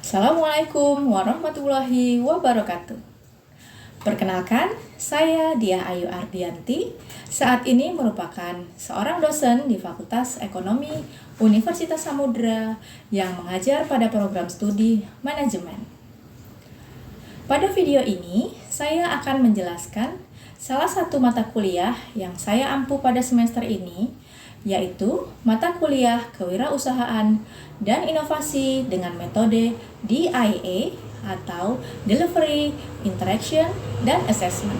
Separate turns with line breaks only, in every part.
Assalamualaikum warahmatullahi wabarakatuh. Perkenalkan, saya Diah Ayu Ardianti. Saat ini merupakan seorang dosen di Fakultas Ekonomi Universitas Samudra yang mengajar pada program studi manajemen. Pada video ini, saya akan menjelaskan salah satu mata kuliah yang saya ampu pada semester ini, yaitu mata kuliah Kewirausahaan dan Inovasi dengan metode DIA atau Delivery, Interaction, dan Assessment.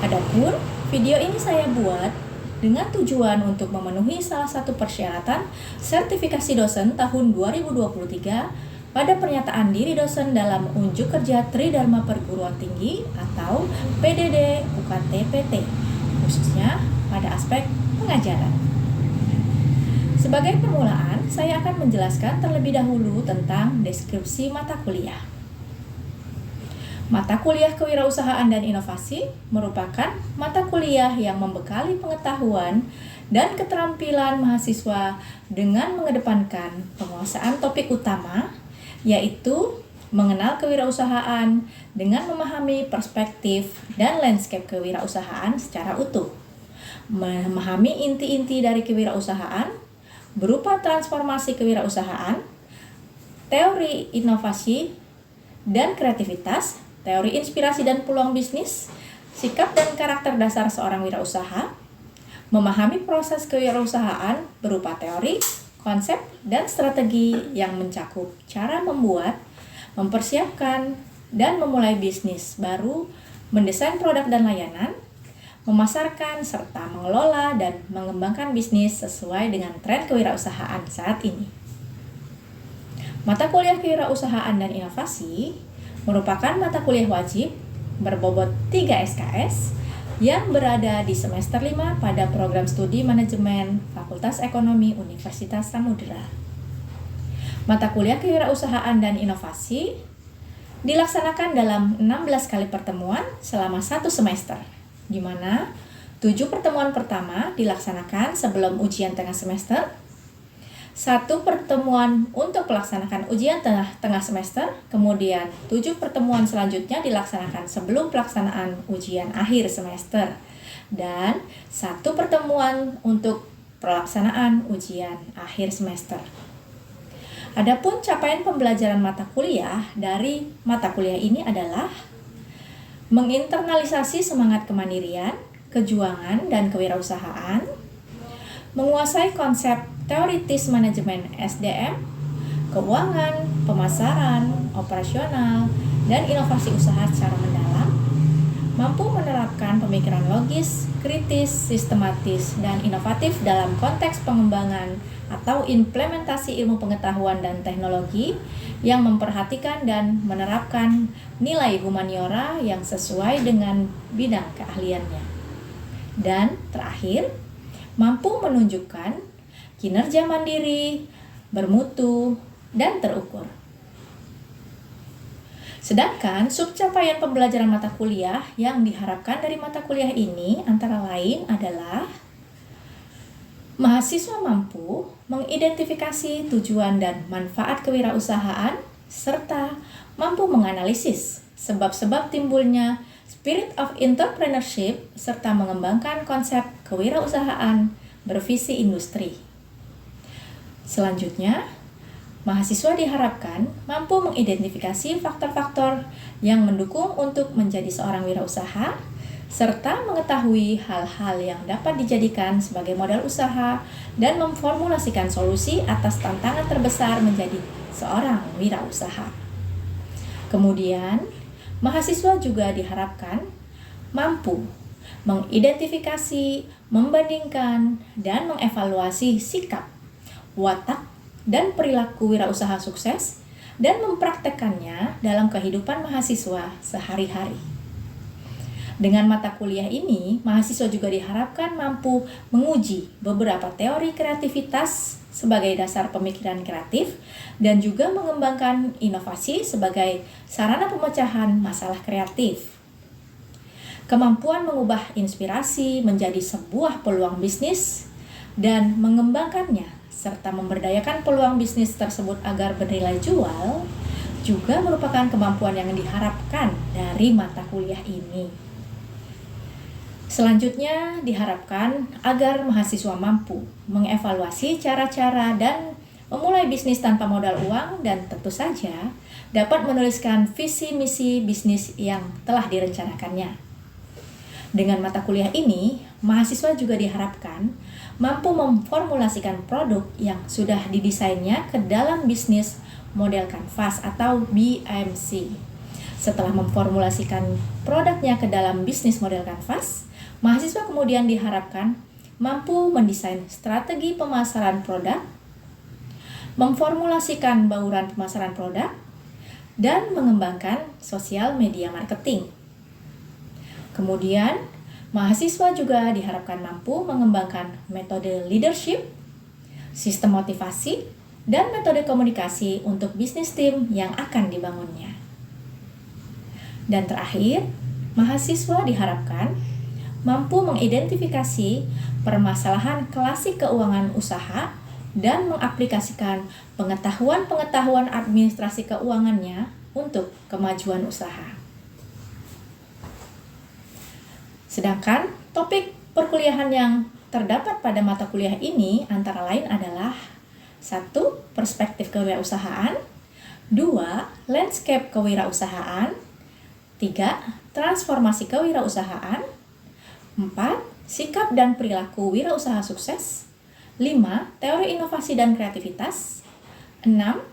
Adapun video ini saya buat dengan tujuan untuk memenuhi salah satu persyaratan sertifikasi dosen tahun 2023 pada pernyataan diri dosen dalam unjuk kerja Tridharma Perguruan Tinggi atau PDD UKT-PT, khususnya pada aspek pengajaran. Sebagai permulaan, saya akan menjelaskan terlebih dahulu tentang deskripsi mata kuliah. Mata kuliah Kewirausahaan dan Inovasi merupakan mata kuliah yang membekali pengetahuan dan keterampilan mahasiswa dengan mengedepankan penguasaan topik utama, yaitu mengenal kewirausahaan dengan memahami perspektif dan landscape kewirausahaan secara utuh, memahami inti-inti dari kewirausahaan berupa transformasi kewirausahaan, teori inovasi dan kreativitas, teori inspirasi dan peluang bisnis, sikap dan karakter dasar seorang wirausaha, memahami proses kewirausahaan berupa teori, konsep, dan strategi yang mencakup cara membuat, mempersiapkan, dan memulai bisnis baru, mendesain produk dan layanan, memasarkan serta mengelola dan mengembangkan bisnis sesuai dengan tren kewirausahaan saat ini. Mata kuliah Kewirausahaan dan Inovasi merupakan mata kuliah wajib berbobot 3 SKS yang berada di semester 5 pada program studi manajemen Fakultas Ekonomi Universitas Samudra. Mata kuliah Kewirausahaan dan Inovasi dilaksanakan dalam 16 kali pertemuan selama 1 semester, di mana 7 pertemuan pertama dilaksanakan sebelum ujian tengah semester, 1 pertemuan untuk melaksanakan ujian tengah semester, kemudian 7 pertemuan selanjutnya dilaksanakan sebelum pelaksanaan ujian akhir semester, dan 1 pertemuan untuk pelaksanaan ujian akhir semester. Adapun capaian pembelajaran mata kuliah dari mata kuliah ini adalah menginternalisasi semangat kemandirian, kejuangan, dan kewirausahaan, menguasai konsep teoritis manajemen SDM, keuangan, pemasaran, operasional, dan inovasi usaha secara mendalam, mampu menerapkan pemikiran logis, kritis, sistematis, dan inovatif dalam konteks pengembangan atau implementasi ilmu pengetahuan dan teknologi yang memperhatikan dan menerapkan nilai humaniora yang sesuai dengan bidang keahliannya. Dan terakhir, mampu menunjukkan kinerja mandiri, bermutu, dan terukur. Sedangkan subcapaian pembelajaran mata kuliah yang diharapkan dari mata kuliah ini antara lain adalah mahasiswa mampu mengidentifikasi tujuan dan manfaat kewirausahaan serta mampu menganalisis sebab-sebab timbulnya spirit of entrepreneurship serta mengembangkan konsep kewirausahaan bervisi industri. Selanjutnya, mahasiswa diharapkan mampu mengidentifikasi faktor-faktor yang mendukung untuk menjadi seorang wirausaha serta mengetahui hal-hal yang dapat dijadikan sebagai modal usaha dan memformulasikan solusi atas tantangan terbesar menjadi seorang wirausaha. Kemudian, mahasiswa juga diharapkan mampu mengidentifikasi, membandingkan, dan mengevaluasi sikap, watak, dan perilaku wirausaha sukses dan mempraktekkannya dalam kehidupan mahasiswa sehari-hari. Dengan mata kuliah ini, mahasiswa juga diharapkan mampu menguji beberapa teori kreativitas sebagai dasar pemikiran kreatif dan juga mengembangkan inovasi sebagai sarana pemecahan masalah kreatif. Kemampuan mengubah inspirasi menjadi sebuah peluang bisnis dan mengembangkannya serta memberdayakan peluang bisnis tersebut agar bernilai jual juga merupakan kemampuan yang diharapkan dari mata kuliah ini. Selanjutnya, diharapkan agar mahasiswa mampu mengevaluasi cara-cara dan memulai bisnis tanpa modal uang dan tentu saja dapat menuliskan visi misi bisnis yang telah direncanakannya. Dengan mata kuliah ini, mahasiswa juga diharapkan mampu memformulasikan produk yang sudah didesainnya ke dalam bisnis model kanvas atau BMC. Setelah memformulasikan produknya ke dalam bisnis model kanvas, mahasiswa kemudian diharapkan mampu mendesain strategi pemasaran produk, memformulasikan bauran pemasaran produk, dan mengembangkan sosial media marketing. Kemudian, mahasiswa juga diharapkan mampu mengembangkan metode leadership, sistem motivasi, dan metode komunikasi untuk bisnis tim yang akan dibangunnya. Dan terakhir, mahasiswa diharapkan mampu mengidentifikasi permasalahan klasik keuangan usaha dan mengaplikasikan pengetahuan-pengetahuan administrasi keuangannya untuk kemajuan usaha. Sedangkan topik perkuliahan yang terdapat pada mata kuliah ini antara lain adalah 1. Perspektif kewirausahaan, 2. Landscape kewirausahaan, 3. Transformasi kewirausahaan, 4. Sikap dan perilaku wirausaha sukses, 5. Teori inovasi dan kreativitas, 6.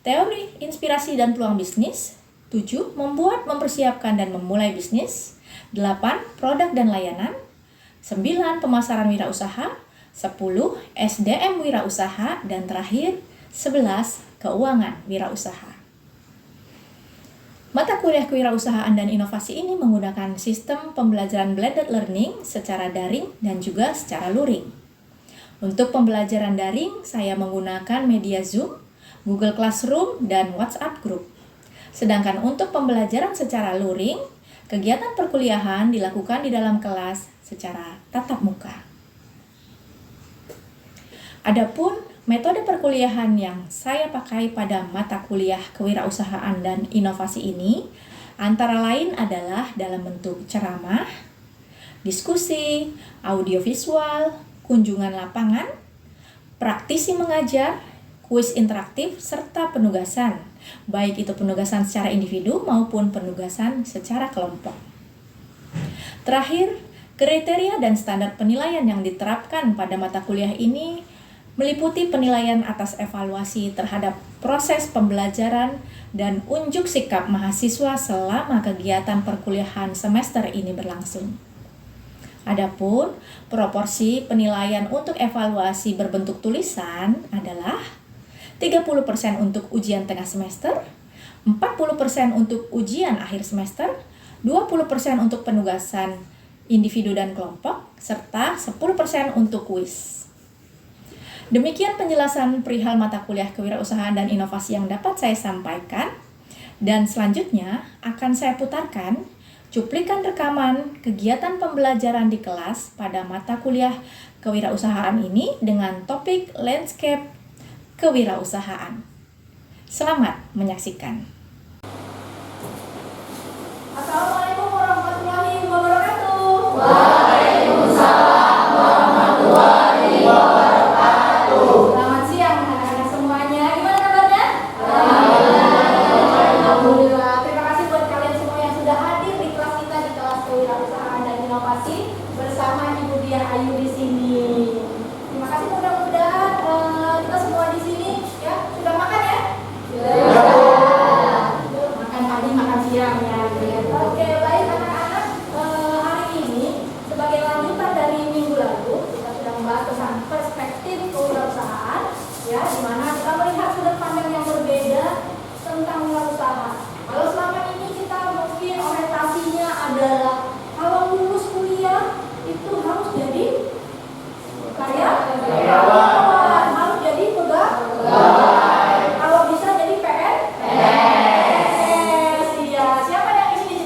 Teori inspirasi dan peluang bisnis, 7. Membuat, mempersiapkan, dan memulai bisnis, 8. Produk dan layanan, 9. Pemasaran wirausaha, 10. SDM wirausaha, dan terakhir 11. Keuangan wirausaha. Mata kuliah kewirausahaan dan inovasi ini menggunakan sistem pembelajaran blended learning secara daring dan juga secara luring. Untuk pembelajaran daring, saya menggunakan media Zoom, Google Classroom, dan WhatsApp Group. Sedangkan untuk pembelajaran secara luring, kegiatan perkuliahan dilakukan di dalam kelas secara tatap muka. Adapun metode perkuliahan yang saya pakai pada mata kuliah kewirausahaan dan inovasi ini antara lain adalah dalam bentuk ceramah, diskusi, audiovisual, kunjungan lapangan, praktisi mengajar, kuis interaktif, serta penugasan, baik itu penugasan secara individu maupun penugasan secara kelompok. Terakhir, kriteria dan standar penilaian yang diterapkan pada mata kuliah ini meliputi penilaian atas evaluasi terhadap proses pembelajaran dan unjuk sikap mahasiswa selama kegiatan perkuliahan semester ini berlangsung. Adapun proporsi penilaian untuk evaluasi berbentuk tulisan adalah 30% untuk ujian tengah semester, 40% untuk ujian akhir semester, 20% untuk penugasan individu dan kelompok, serta 10% untuk kuis. Demikian penjelasan perihal mata kuliah kewirausahaan dan inovasi yang dapat saya sampaikan, dan selanjutnya akan saya putarkan cuplikan rekaman kegiatan pembelajaran di kelas pada mata kuliah kewirausahaan ini dengan topik landscape kewirausahaan. Selamat menyaksikan. Assalamualaikum warahmatullahi wabarakatuh.
Waalaikumsalam warahmatullahi wabarakatuh.
Selamat siang anak-anak semuanya. Gimana kabarnya?
Alhamdulillah.
Terima kasih buat kalian semua yang sudah hadir di kelas kita di kelas kewirausahaan dan inovasi bersama Ibu Diah Ayu di sini. Terima kasih, mudah-mudahan kita semua di sini ya sudah makan ya? Makan pagi, makan siang ya. Oke, baik anak-anak. Hari ini sebagai lanjutan dari minggu lalu kita sudah membahas tentang perspektif kewirausahaan ya, di mana kita melihat sudut pandang yang berbeda tentang wirausaha. Kalau selama ini kita mungkin orientasinya adalah kalau lulus kuliah itu harus jadi karyawan, harus jadi pegawai, kalau bisa jadi PNS. Iya, siapa yang isi di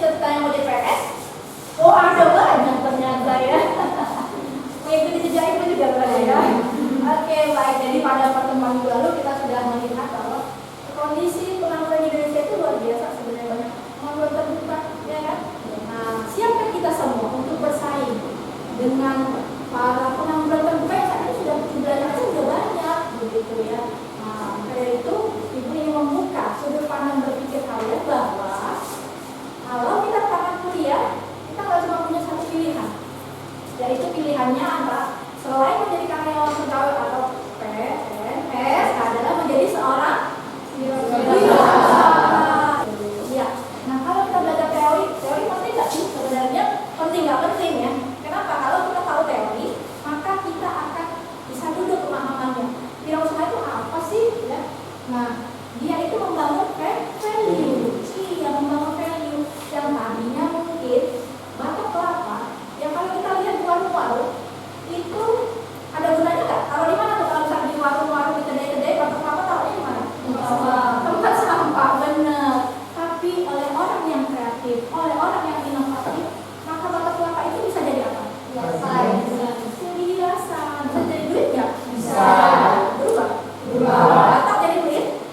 kreatif oleh orang yang inovatif, maka bakat kelapa itu bisa jadi apa? Hiasan. Bisa jadi duit nggak? Bisa. Berubah? Batak jadi duit?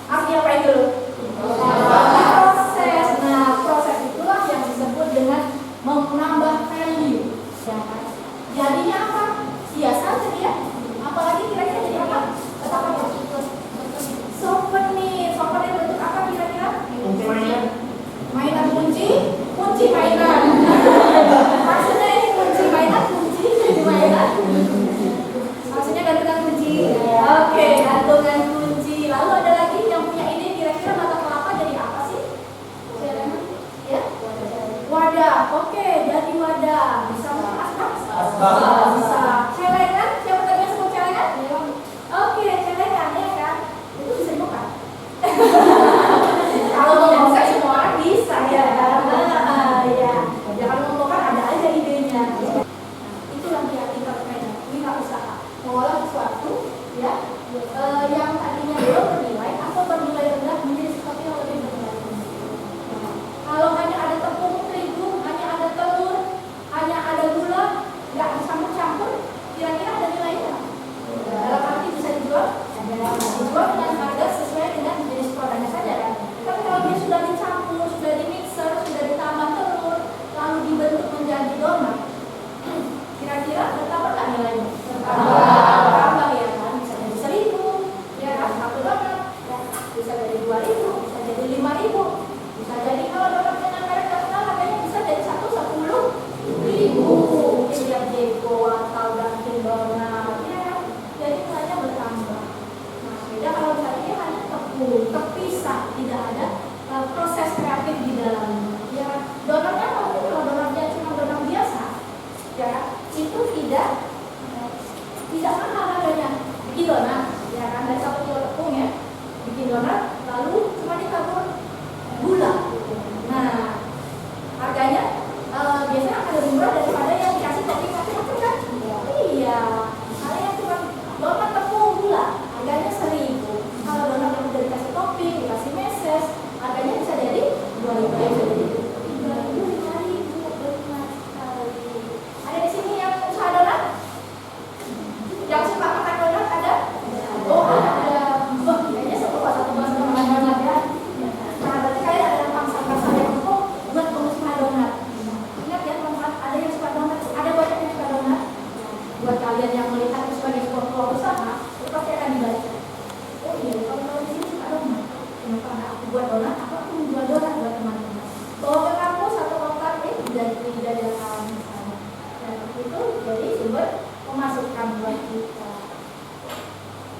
Artinya apa itu? Proses. Nah, proses itulah yang disebut dengan menambah value. Ya kan? Jadinya apa? Hiasan jadi ya. Apalagi kira-kira jadi apa? Souvenir. Souvenir bentuk apa kira-kira? Mainan kunci mainan. Maksudnya ini kunci mainan, kunci jadi mainan. Maksudnya gantungan kunci. Oke, gantungan kunci. Lalu ada lagi yang punya ide kira-kira batak kelapa jadi apa sih? Ya? Wadah. Oke, jadi wadah. Bisa asbak? Bisa. Celengan? Siapa tadi yang sebut celengan? Oke, celengan ya kan? Itu bisa dibuka. Kalau mau buka semua orang bisa ya. Ya kalau mau buka ada aja idenya. Itulah dia wirausaha. Mengolah sesuatu ya yang tadinya belum bernilai atau bernilai rendah menjadi sesuatu yang lebih bernilai. Kalau hanya ada tepung terigu, hanya ada telur, hanya ada gula, nggak dicampur-campur, kira-kira ada nilainya? Dalam arti bisa dijual dengan harga sesuai dengan jenis produknya saja kan. Tapi kalau dia sudah dicampur, sudah dimixer, sudah ditambah telur, lalu dibentuk menjadi donat, kira-kira bertambah nggak nilainya? Bertambah ya kan, bisa jadi 1.000, ya kan, satu donat, ya, bisa jadi 2.000, bisa jadi 5.000, bisa jadi kalau donat dengan merek terkenal harganya bisa jadi 10.000, William Jeko atau Dunkin Donat, ya kan, jadi nilainya bertambah. Nah, beda kalau misalnya dia hanya tepung, terpisah, tidak ada proses kreatif di dalamnya. Ya, donatnya kalau donatnya cuma donat biasa, ya itu tidak mahal harganya. Bikin donat, ya kan, dari 1 kilo tepung ya, bikin donat, lalu cuma ditabur gula. Nah, harganya biasanya akan lebih murah daripada yang dikasih topping macam-macam kan? Iya. Kalau yang cuma donat tepung gula, harganya 1.000. Kalau donat yang udah dikasih topping, dikasih meses, harganya bisa jadi 2.000, bisa jadi 3.000, 5.000, benar sekali. Ada di sini yang usaha donat? Yang suka makan donat ada? Oh ada. Kayaknya semua satu suka makan donat ya. Nah, berarti kalian ada pangsa-pangsa yang empuk buat pengusaha donat. Ingat ya teman-teman, ada yang suka donat, ada banyak yang suka donat. Buat kalian yang melihat itu sebagai sebuah peluang usaha, itu pasti akan dibaca. Oh iya, kalau di sini suka donat. Kenapa nggak aku buat donat? Aku menjual donat buat teman-teman. Bawa ke kampus atau bawa ke jajanan misalnya. Dan itu jadi sumber pemasukan buat kita.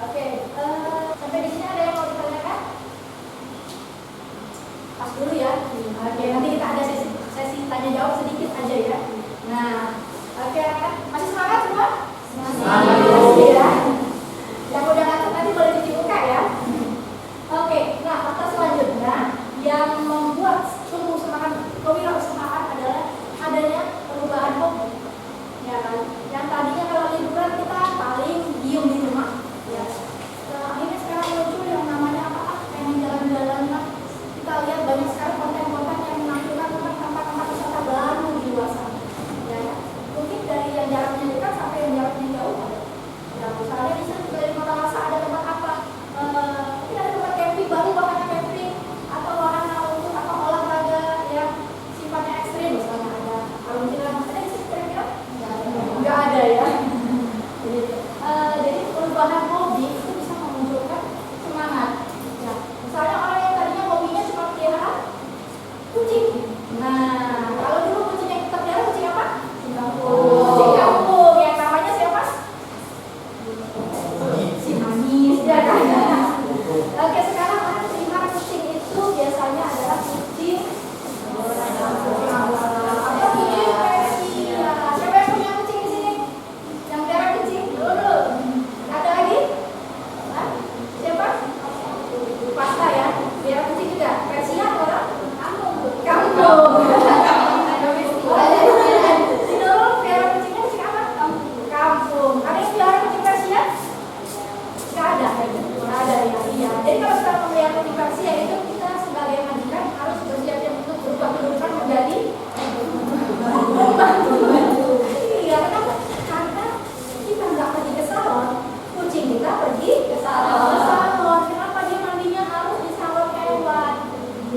Oke, sampai di sini ada yang mau ditanyakan? Pas dulu ya. Oke, nanti kita ada sesi tanya jawab sedikit aja ya. Nah, oke, masih semangat semua? Masih ya. Yang udah ngantuk nanti boleh cuci muka ya. Oke, nah fakta selanjutnya yang membuat tumbuh semangat kewirausahaan adalah adanya perubahan hobi. Ya kan? Yang tadinya kalau liburan kita paling diem di rumah. Ya. Akhirnya sekarang muncul yang namanya apa? Pengen jalan-jalan lah. Kita lihat banyak sekali konten-konten yang menampilkan tentang tempat-tempat wisata baru di luar sana. Ya, mungkin dari yang jaraknya dekat sampai yang jaraknya jauh ada.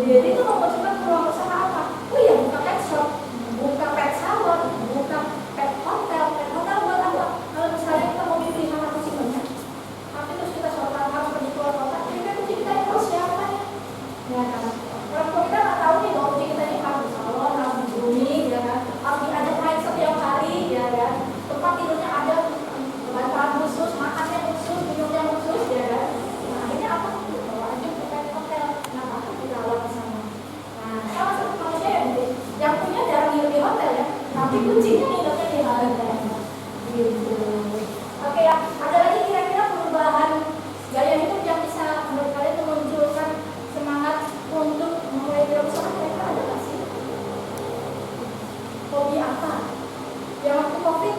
Jadi itu memunculkan peluang usaha apa? Oh iya, buka pet shop, buka pet salon, buka pet hotel. Pet hotel buat apa? Kalau misalnya kita mau beli sama kucing banyak, tapi terus kita suatu harus pergi keluar kota, kira-kira kucing kita yang harus siapa ya? Ya kan? Orang tua kita nggak tahu nih bahwa kucing kita ini harus salon, harus grooming, ya kan? Harus diajak main setiap hari, ya kan? Tempat tidurnya ada, bantalan khusus, makannya khusus, minumnya khusus, ya kan? Nah akhirnya apa? Bawa aja ke pet hotel, nah apa kita rawat di sana. Nah salah satu manusia yang punya jarang hidup di hotel ya, tapi kucingnya hidupnya di hotel. Gitu. Oke ya, ada lagi kira-kira perubahan gaya hidup yang bisa menurut kalian memunculkan semangat untuk memulai berusaha, kira-kira ada nggak sih? Hobi apa? Yang waktu COVID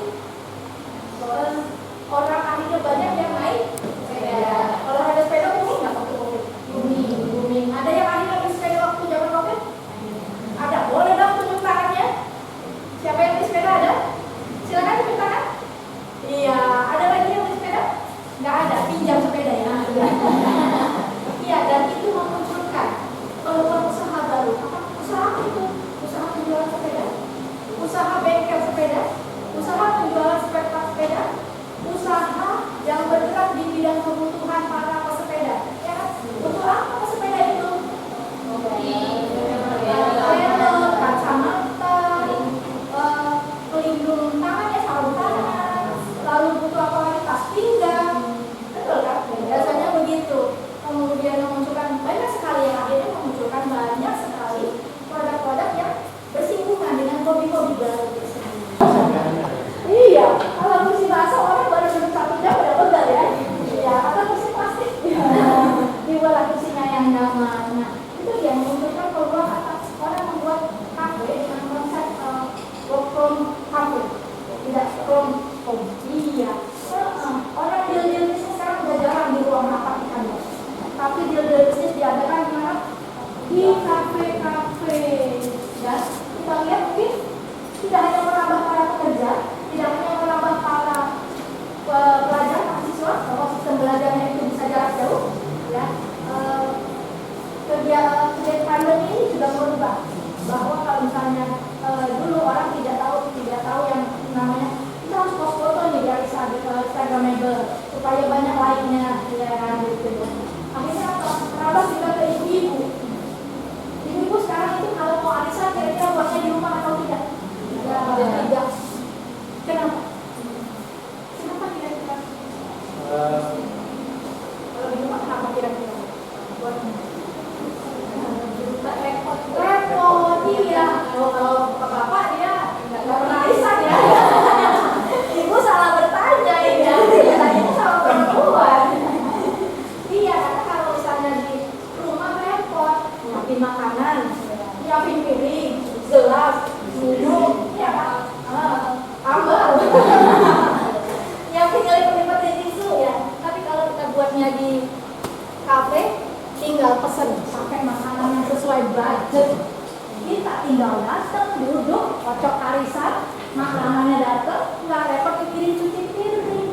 orang akhirnya banyak yang naik sepeda. Kalau ada sepeda booming nggak waktu COVID? Booming. Ada yang akhirnya beli sepeda waktu zaman COVID? Ada. Boleh dong tunjuk tangannya. Siapa yang beli sepeda ada? Silakan tunjuk tangan. Iya. Ada lagi yang beli sepeda? Nggak ada. Pinjam sepeda ya. Iya. Dan itu memunculkan peluang usaha baru. Apa usaha itu? Usaha penjualan sepeda, usaha bengkel sepeda, usaha penjualan spare part sepeda, usaha yang bergerak di bidang kebutuhan para pesepeda. Ya kan? Butuh apa pesepeda itu? Helm, kacamata, pelindung tangan ya, sarung tangan, lalu butuh apa lagi? Tas pinggang. Betul kan? Biasanya begitu. Kemudian memunculkan banyak sekali, yang akhirnya memunculkan banyak sekali produk-produk yang bersinggungan dengan hobi-hobi baru tersebut. Iya, kalau kursi basah orang baru duduk 1 jam udah pegal ya. Iya, atau kursi plastik. Dibuat kursinya yang nyaman. Nah, itu dia memunculkan peluang atas orang membuat kafe dengan konsep work from cafe, tidak from home. Iya. Orang deal-deal bisnis sekarang udah jarang di ruang rapat di kantor, tapi deal-deal bisnis diadakan di mana? Di kafe-kafe. Dan kita lihat mungkin tidak hanya menambah para pekerja, tidak hanya menambah para pelajar, mahasiswa, bahwa sistem belajarnya itu bisa jarak jauh, ya. Kerja pandemi ini juga berubah, bahwa kalau misalnya dulu orang tidak tahu yang namanya kita harus post foto nih dari Instagramable supaya banyak like-nya, ya kan gitu. Akhirnya apa? Terambah juga ke ibu-ibu. Ibu-ibu sekarang itu kalau mau arisan kira-kira buatnya di rumah atau tidak? Tidak. Kenapa? Kenapa kira-kira? Kalau di rumah kenapa kira-kira? Buatnya? Repot, iya. Kalau bapak dia nggak pernah arisan ya. Ibu salah bertanya ya. Tanya sama perempuan. Iya, karena kalau misalnya di rumah repot, nyiapin makanan, nyiapin piring, gelas, minum, ya kan? Tambah. Nyiapin lipat-lipat tisu ya. Tapi kalau kita buatnya di kafe, tinggal pesen pakai makanan yang sesuai budget. Kita tinggal datang, duduk, kocok arisan, makanannya datang, nggak repot mikirin cuci piring,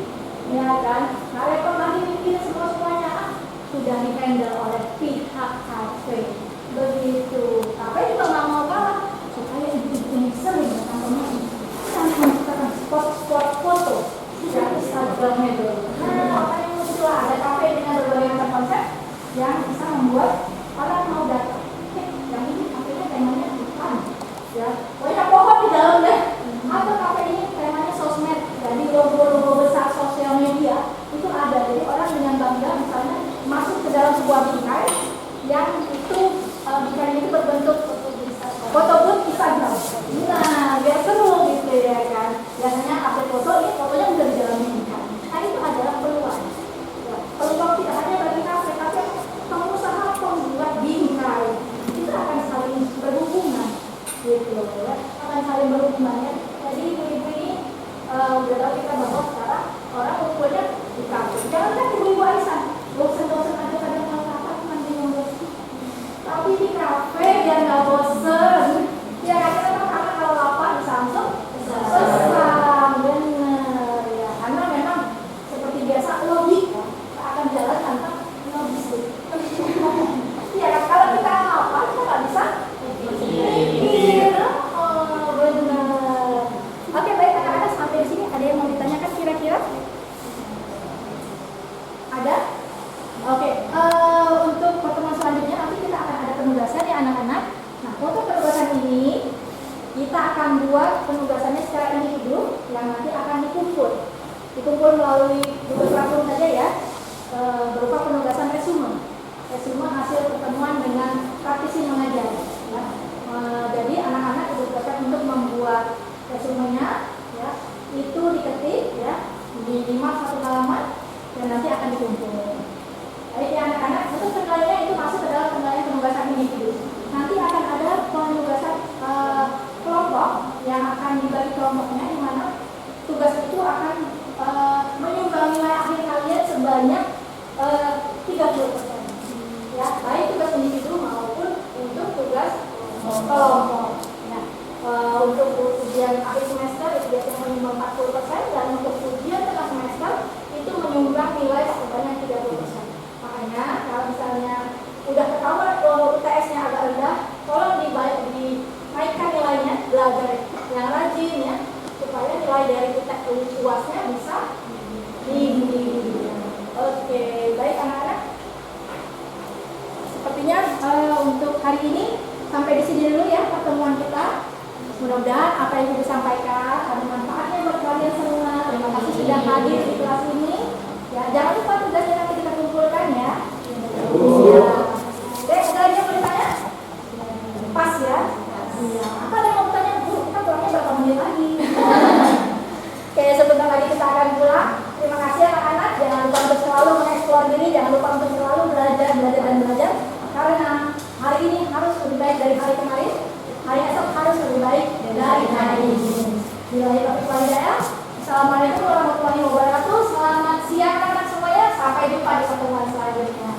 ya kan? Nggak repot lagi mikirin semuanya, sudah di-handle oleh pihak kafe. Begitu. Kafe juga nggak mau kalah supaya ibu-ibu ini sering datang kemari dan menciptakan spot-spot foto dan Instagramable. Nah, makanya muncul ada kafe dengan berbagai macam konsep yang bisa membuat orang mau datang. Yang ini kafenya temanya bukan, ya, banyak pohon di dalam deh. Atau kafe ini temanya sosmed, jadi logo-logo besar sosial media itu ada. Jadi orang dengan bangga misalnya masuk ke dalam sebuah bingkai yang itu bingkai itu berbentuk foto booth Instagram. Nah, biar seru gitu ya kan. Biasanya update foto, ini fotonya udah di dalam bingkai. Nah, itu adalah peluang. Peluang tidak hanya bagi kafe, tapi pengusaha pembuat bingkai itu akan saling berhubungan, gitu ya, akan saling berhubungan ya. Jadi ibu-ibu ini udah tahu kita bahwa sekarang orang ngumpulnya di kafe. Jangan kan ibu-ibu arisan, bosan-bosan aja kadang mau apa cuma bingung bosan. Tapi di kafe biar nggak bosan, ya karena kalau lapar di Samsung pesan, bener ya. Karena memang seperti biasa logika akan jalan tanpa logistik. Ya kalau kita lapar kita
anak-anak. Nah, untuk penugasan ini kita akan buat penugasannya secara individu yang nanti akan dikumpul melalui Google Classroom saja ya, berupa penugasan resume hasil pertemuan dengan praktisi mengajar ya. Jadi anak-anak ditugaskan untuk membuat resumenya ya, itu diketik ya, minimal 1 halaman dan nanti akan dikumpul. Baik ya anak-anak, untuk penilaiannya itu masuk ke dalam penilaian penugasan individu. Nanti akan ada penugasan kelompok yang akan dibagi kelompoknya, di mana tugas itu akan menyumbang nilai akhir kalian sebanyak 30%. Ya, baik tugas individu maupun untuk tugas kelompok. Nah, untuk ujian akhir semester itu biasanya menyumbang 40% dan untuk ujian tengah semester itu menyumbang nilai sebanyak 30%. Makanya kalau misalnya udah ketahuan UTS-nya agak rendah, tolong dinaikkan nilainya, belajar yang rajin ya, supaya nilai dari UAS-nya bisa tinggi. Oke, baik anak-anak. Sepertinya untuk hari ini sampai di sini dulu ya pertemuan kita. Mudah-mudahan apa yang ibu sampaikan ada manfaatnya buat kalian semua. Terima kasih sudah hadir di kelas ini. Ya, jangan lupa tugasnya nanti kita kumpulkan ya. Ya. Dek, ada lagi yang mau ditanya? Pas ya? Iya. Apa ada yang mau bertanya? Bu, kita pulangnya berapa menit lagi? Oke, sebentar lagi kita akan pulang. Terima kasih anak-anak. Jangan lupa untuk selalu mengeksplor diri. Jangan lupa untuk selalu belajar. Karena hari ini harus lebih baik dari hari kemarin. Hari esok harus lebih baik dari hari ini. Bila ya. Assalamualaikum warahmatullahi wabarakatuh. Selamat siang anak-anak semuanya. Sampai jumpa di pertemuan selanjutnya.